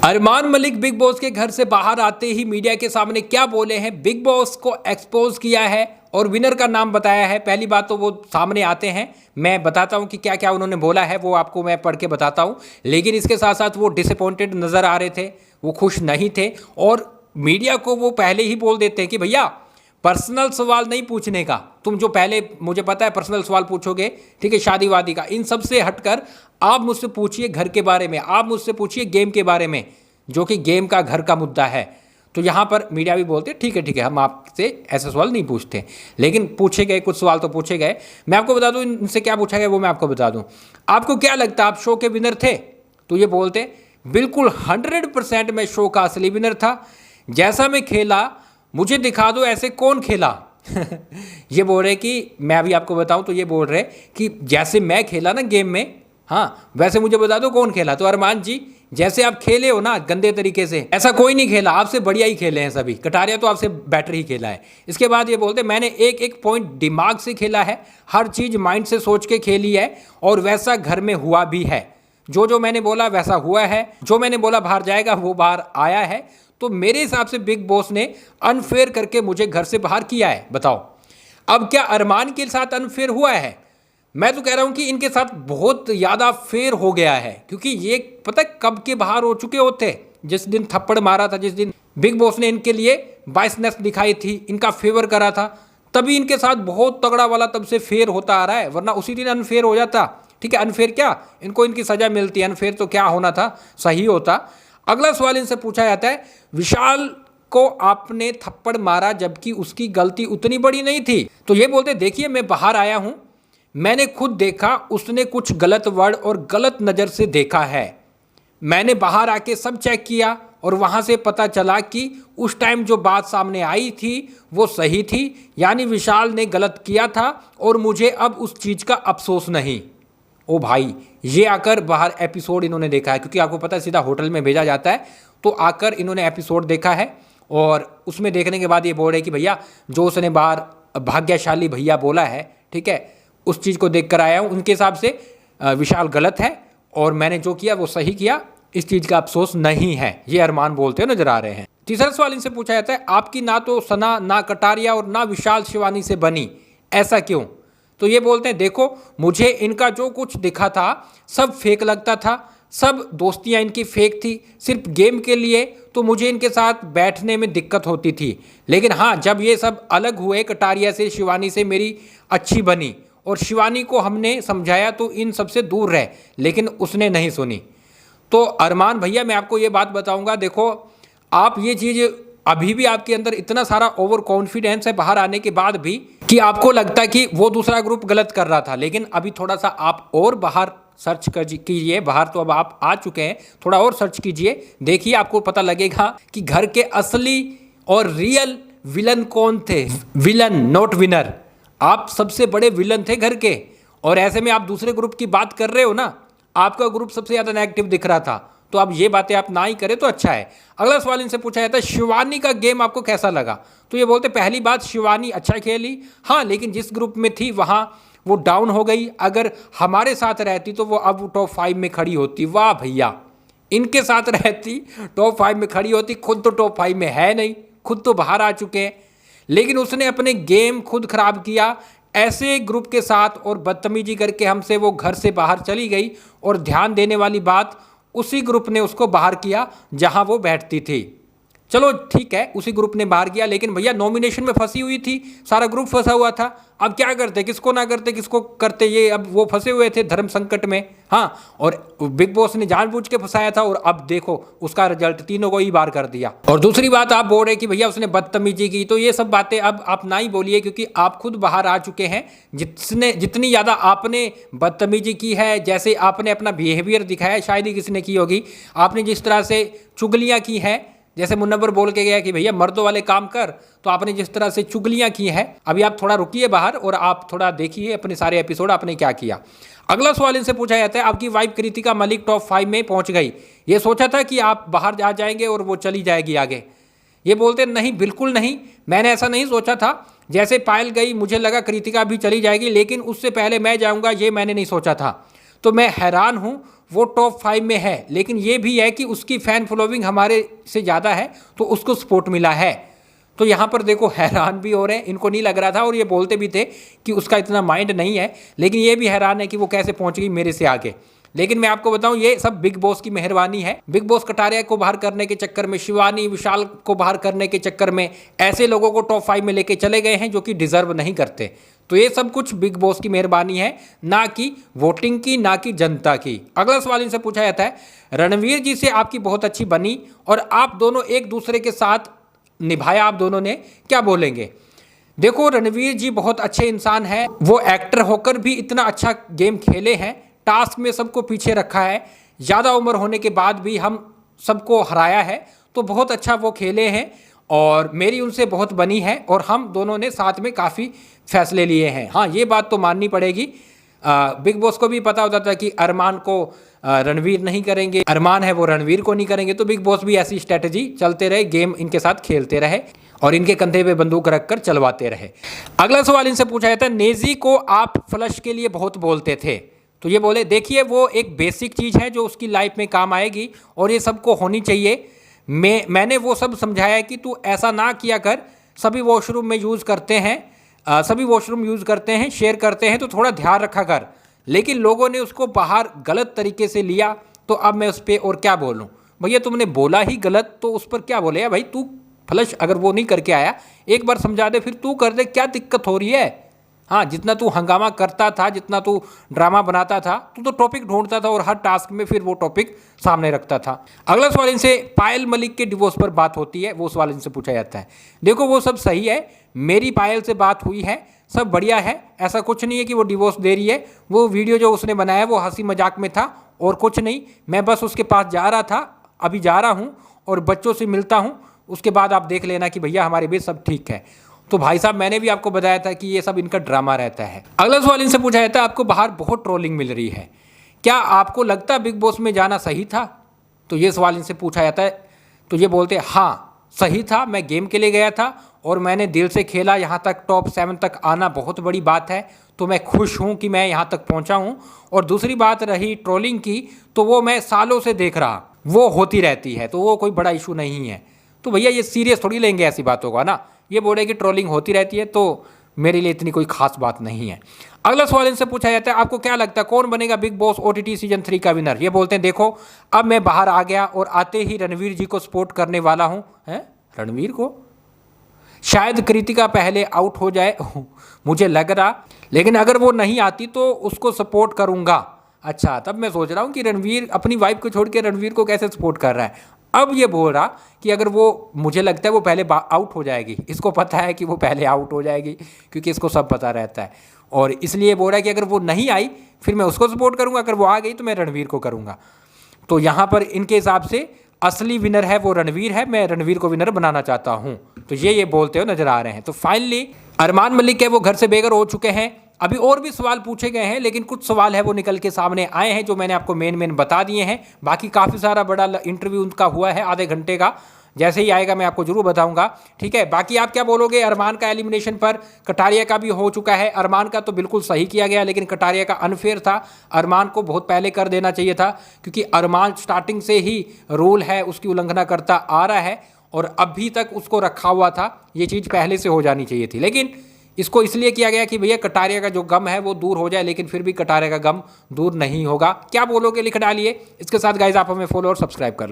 Armaan Malik big boss के घर से बाहर आते ही मीडिया के सामने क्या बोले हैं, बिग बॉस को एक्सपोज किया है और विनर का नाम बताया है। पहली बात तो वो सामने आते हैं, मैं बताता हूं कि क्या क्या उन्होंने बोला है, वो आपको मैं पढ़ के बताता हूं। लेकिन इसके साथ साथ वो डिसअपॉइंटेड नज़र आ रहे थे, वो खुश नहीं थे और मीडिया को वो पहले ही बोल देते हैं कि भैया पर्सनल सवाल नहीं पूछने का, तुम जो पहले मुझे पता है पर्सनल सवाल पूछोगे, ठीक है, शादी वादी का, इन सब से हटकर आप मुझसे पूछिए घर के बारे में, आप मुझसे पूछिए गेम के बारे में, जो कि गेम का घर का मुद्दा है। तो यहाँ पर मीडिया भी बोलते ठीक है हम आपसे ऐसे सवाल नहीं पूछते, लेकिन पूछे गए कुछ सवाल तो पूछे गए। मैं आपको बता दूँ इनसे क्या पूछा गया, वो मैं आपको बता दूँ। आपको क्या लगता है आप शो के विनर थे? तो ये बोलते बिल्कुल 100% मैं शो का असली विनर था, जैसा मैं खेला मुझे दिखा दो ऐसे कौन खेला। ये बोल रहे कि मैं अभी आपको बताऊं तो ये बोल रहे कि जैसे मैं खेला ना गेम में, हाँ वैसे मुझे बता दो कौन खेला। तो अरमान जी जैसे आप खेले हो ना गंदे तरीके से, ऐसा कोई नहीं खेला, आपसे बढ़िया ही खेले हैं सभी, कटारिया तो आपसे बेटर ही खेला है। इसके बाद ये बोलते मैंने एक एक पॉइंट दिमाग से खेला है, हर चीज़ माइंड से सोच के खेली है और वैसा घर में हुआ भी है, जो जो मैंने बोला वैसा हुआ है, जो मैंने बोला बाहर जाएगा वो बाहर आया है। तो मेरे हिसाब से बिग बॉस ने अनफेयर करके मुझे घर से बाहर किया है। बताओ अब क्या अरमान के साथ अनफेयर हुआ है? मैं तो कह रहा हूं कि इनके साथ बहुत ज़्यादा फेयर हो गया है, क्योंकि ये पता है कब के बाहर हो चुके होते, जिस दिन थप्पड़ मारा था, जिस दिन बिग बॉस ने इनके लिए बाइसनेस दिखाई थी, इनका फेवर करा था, तभी इनके साथ बहुत तगड़ा वाला तब से फेयर होता आ रहा है, वरना उसी दिन अनफेयर हो जाता। ठीक है, अनफेयर क्या, इनको इनकी सज़ा मिलती है, अनफेयर तो क्या होना था, सही होता। अगला सवाल इनसे पूछा जाता है, विशाल को आपने थप्पड़ मारा जबकि उसकी गलती उतनी बड़ी नहीं थी। तो ये बोलते देखिए मैं बाहर आया हूं, मैंने खुद देखा उसने कुछ गलत वर्ड और गलत नज़र से देखा है, मैंने बाहर आके सब चेक किया और वहां से पता चला कि उस टाइम जो बात सामने आई थी वो सही थी, यानी विशाल ने गलत किया था और मुझे अब उस चीज़ का अफसोस नहीं। ओ भाई, ये आकर बाहर एपिसोड इन्होंने देखा है, क्योंकि आपको पता है सीधा होटल में भेजा जाता है, तो आकर इन्होंने एपिसोड देखा है और उसमें देखने के बाद ये बोल रहे कि भैया जो उसने बाहर भाग्यशाली भैया बोला है, ठीक है, उस चीज़ को देख कर आया हूँ, उनके हिसाब से विशाल गलत है और मैंने जो किया वो सही किया, इस चीज़ का अफसोस नहीं है, ये अरमान बोलते नजर आ रहे हैं। तीसरा सवाल इनसे पूछा जाता है, आपकी ना तो सना, ना कटारिया और ना विशाल शिवानी से बनी, ऐसा क्यों? तो ये बोलते हैं देखो मुझे इनका जो कुछ दिखा था सब फेक लगता था, सब दोस्तियां इनकी फेक थी, सिर्फ गेम के लिए, तो मुझे इनके साथ बैठने में दिक्कत होती थी। लेकिन हाँ, जब ये सब अलग हुए, कटारिया से, शिवानी से मेरी अच्छी बनी और शिवानी को हमने समझाया तो इन सबसे दूर रहे, लेकिन उसने नहीं सुनी। तो अरमान भैया मैं आपको ये बात बताऊंगा, देखो आप ये चीज़ अभी भी आपके अंदर इतना सारा ओवर कॉन्फिडेंस है बाहर आने के बाद भी कि आपको लगता है कि वो दूसरा ग्रुप गलत कर रहा था, लेकिन अभी थोड़ा सा आप और बाहर सर्च कर कीजिए, बाहर तो अब आप आ चुके हैं, थोड़ा और सर्च कीजिए, देखिए आपको पता लगेगा कि घर के असली और रियल विलन कौन थे। विलन नॉट विनर, आप सबसे बड़े विलन थे घर के, और ऐसे में आप दूसरे ग्रुप की बात कर रहे हो ना, आपका ग्रुप सबसे ज़्यादा नेगेटिव दिख रहा था, तो अब ये बातें आप ना ही करें तो अच्छा है। अगला सवाल इनसे पूछा जाता है, शिवानी का गेम आपको कैसा लगा? तो ये बोलते पहली बात शिवानी अच्छा खेली, हाँ, लेकिन जिस ग्रुप में थी वहाँ वो डाउन हो गई, अगर हमारे साथ रहती तो वो अब टॉप 5 में खड़ी होती। वाह भैया, इनके साथ रहती टॉप 5 में खड़ी होती, खुद तो टॉप 5 में है नहीं, खुद तो बाहर आ चुके हैं, लेकिन उसने अपने गेम खुद खराब किया ऐसे ग्रुप के साथ और बदतमीजी करके हमसे वो घर से बाहर चली गई, और ध्यान देने वाली बात उसी ग्रुप ने उसको बाहर किया जहां वो बैठती थी। चलो ठीक है, उसी ग्रुप ने बाहर किया, लेकिन भैया नॉमिनेशन में फंसी हुई थी, सारा ग्रुप फंसा हुआ था, अब क्या करते, किसको ना करते किसको करते, ये अब वो फंसे हुए थे धर्म संकट में। हाँ, और बिग बॉस ने जानबूझ के फंसाया था और अब देखो उसका रिजल्ट तीनों को ही बाहर कर दिया। और दूसरी बात आप बोल रहे कि भैया उसने बदतमीजी की, तो ये सब बातें अब आप ना ही बोलिए, क्योंकि आप खुद बाहर आ चुके हैं। जितनी ज़्यादा आपने बदतमीजी की है, जैसे आपने अपना बिहेवियर दिखाया, शायद ही किसी ने की होगी, आपने जिस तरह से चुगलियाँ की हैं, जैसे मुन्नबर बोल के गया कि भैया मर्दों वाले काम कर, तो आपने जिस तरह से चुगलियां की हैं, अभी आप थोड़ा रुकिए बाहर और आप थोड़ा देखिए अपने सारे एपिसोड आपने क्या किया। अगला सवाल इनसे पूछा जाता है, आपकी वाइफ कृतिका मलिक टॉप 5 में पहुंच गई, ये सोचा था कि आप बाहर जा जाएंगे और वो चली जाएगी आगे? ये बोलते नहीं, बिल्कुल नहीं, मैंने ऐसा नहीं सोचा था, जैसे पायल गई मुझे लगा कृतिका भी चली जाएगी, लेकिन उससे पहले मैं जाऊँगा ये मैंने नहीं सोचा था। तो मैं हैरान हूँ वो टॉप 5 में है, लेकिन ये भी है कि उसकी फ़ैन फॉलोइंग हमारे से ज़्यादा है तो उसको सपोर्ट मिला है। तो यहाँ पर देखो हैरान भी हो रहे हैं, इनको नहीं लग रहा था और ये बोलते भी थे कि उसका इतना माइंड नहीं है, लेकिन ये भी हैरान है कि वो कैसे पहुँच गई मेरे से आगे। लेकिन मैं आपको बताऊं ये सब बिग बॉस की मेहरबानी है। बिग बॉस कटारिया को बाहर करने के चक्कर में, शिवानी विशाल को बाहर करने के चक्कर में ऐसे लोगों को टॉप 5 में लेके चले गए हैं जो कि डिजर्व नहीं करते। तो ये सब कुछ बिग बॉस की मेहरबानी है, ना कि वोटिंग की, ना कि जनता की। अगला सवाल इनसे पूछा जाता है, रणवीर जी से आपकी बहुत अच्छी बनी और आप दोनों एक दूसरे के साथ निभाया आप दोनों ने, क्या बोलेंगे? देखो रणवीर जी बहुत अच्छे इंसान हैं, वो एक्टर होकर भी इतना अच्छा गेम खेले हैं, टास्क में सबको पीछे रखा है, ज़्यादा उम्र होने के बाद भी हम सबको हराया है, तो बहुत अच्छा वो खेले हैं और मेरी उनसे बहुत बनी है और हम दोनों ने साथ में काफ़ी फैसले लिए हैं। हाँ, ये बात तो माननी पड़ेगी। बिग बॉस को भी पता होता था कि अरमान को रणवीर नहीं करेंगे, अरमान है वो रणवीर को नहीं करेंगे, तो बिग बॉस भी ऐसी स्ट्रेटजी चलते रहे, गेम इनके साथ खेलते रहे और इनके कंधे पे बंदूक रखकर चलवाते रहे। अगला सवाल इनसे पूछा जाता है, नेजी को आप फ्लश के लिए बहुत बोलते थे, तो ये बोले देखिए वो एक बेसिक चीज़ है जो उसकी लाइफ में काम आएगी और ये सबको होनी चाहिए। मैंने वो सब समझाया कि तू ऐसा ना किया कर, सभी वॉशरूम में यूज़ करते हैं, सभी वॉशरूम यूज़ करते हैं, शेयर करते हैं, तो थोड़ा ध्यान रखा कर। लेकिन लोगों ने उसको बाहर गलत तरीके से लिया, तो अब मैं उस पर और क्या बोलूँ? भैया तुमने बोला ही गलत, तो उस पर क्या बोले? या भाई तू फ्लश अगर वो नहीं करके आया, एक बार समझा दे, फिर तू कर दे, क्या दिक्कत हो रही है? हाँ, जितना तू हंगामा करता था, जितना तू ड्रामा बनाता था, तू तो टॉपिक ढूंढता था और हर टास्क में फिर वो टॉपिक सामने रखता था। अगला सवाल इनसे पायल मलिक के डिवोर्स पर बात होती है, वो सवाल इनसे पूछा जाता है। देखो वो सब सही है, मेरी पायल से बात हुई है, सब बढ़िया है, ऐसा कुछ नहीं है कि वो डिवोर्स दे रही है। वो वीडियो जो उसने बनाया वो हंसी मजाक में था और कुछ नहीं। मैं बस उसके पास जा रहा था, अभी जा रहा हूँ और बच्चों से मिलता हूँ, उसके बाद आप देख लेना कि भैया हमारे बीच सब ठीक है। तो भाई साहब मैंने भी आपको बताया था कि ये सब इनका ड्रामा रहता है। अगला सवाल इनसे पूछा जाता है, आपको बाहर बहुत ट्रोलिंग मिल रही है, क्या आपको लगता है बिग बॉस में जाना सही था? तो ये सवाल इनसे पूछा जाता है, तो ये बोलते हैं हाँ सही था, मैं गेम के लिए गया था और मैंने दिल से खेला, यहाँ तक टॉप 7 तक आना बहुत बड़ी बात है, तो मैं खुश हूँ कि मैं यहाँ तक पहुँचा हूँ। और दूसरी बात रही ट्रोलिंग की, तो वो मैं सालों से देख रहा, वो होती रहती है, तो वो कोई बड़ा इशू नहीं है। तो भैया ये सीरियस थोड़ी लेंगे ऐसी बातों का ना, ये बोले कि ट्रोलिंग होती रहती है, तो मेरे लिए इतनी कोई खास बात नहीं है। अगला सवाल इनसे पूछा जाता है, आपको क्या लगता है कौन बनेगा बिग बॉस OTT सीजन 3 का विनर? ये बोलते हैं देखो अब मैं बाहर आ गया और आते ही रणवीर जी को सपोर्ट करने वाला हूँ। हैं, रणवीर को? शायद कृतिका पहले आउट हो जाए मुझे लग रहा, लेकिन अगर वो नहीं आती तो उसको सपोर्ट करूँगा। अच्छा, तब मैं सोच रहा हूँ कि रणवीर अपनी वाइफ को छोड़ के रणवीर को कैसे सपोर्ट कर रहा है। अब ये बोल रहा कि अगर वो, मुझे लगता है वो पहले आउट हो जाएगी, इसको पता है कि वो पहले आउट हो जाएगी क्योंकि इसको सब पता रहता है, और इसलिए बोल रहा है कि अगर वो नहीं आई फिर मैं उसको सपोर्ट करूँगा, अगर वो आ गई तो मैं रणवीर को करूँगा। तो यहाँ पर इनके हिसाब से असली विनर है वो रणवीर है, मैं रणवीर को विनर बनाना चाहता हूँ, तो ये बोलते हुए नजर आ रहे हैं। तो फाइनली अरमान मलिक है वो घर से बेघर हो चुके हैं। अभी और भी सवाल पूछे गए हैं, लेकिन कुछ सवाल है वो निकल के सामने आए हैं जो मैंने आपको मेन बता दिए हैं। बाकी काफ़ी सारा बड़ा इंटरव्यू उनका हुआ है आधे घंटे का, जैसे ही आएगा मैं आपको जरूर बताऊंगा, ठीक है। बाकी आप क्या बोलोगे अरमान का एलिमिनेशन पर? कटारिया का भी हो चुका है, अरमान का तो बिल्कुल सही किया गया, लेकिन कटारिया का अनफेयर था, अरमान को बहुत पहले कर देना चाहिए था, क्योंकि अरमान स्टार्टिंग से ही रूल है उसकी उल्लंघना करता आ रहा है और अभी तक उसको रखा हुआ था, ये चीज़ पहले से हो जानी चाहिए थी। लेकिन इसको इसलिए किया गया कि भैया कटारिया का जो गम है वो दूर हो जाए, लेकिन फिर भी कटारिया का गम दूर नहीं होगा। क्या बोलोगे लिख डालिए। इसके साथ गाइज आप हमें फॉलो और सब्सक्राइब कर लें।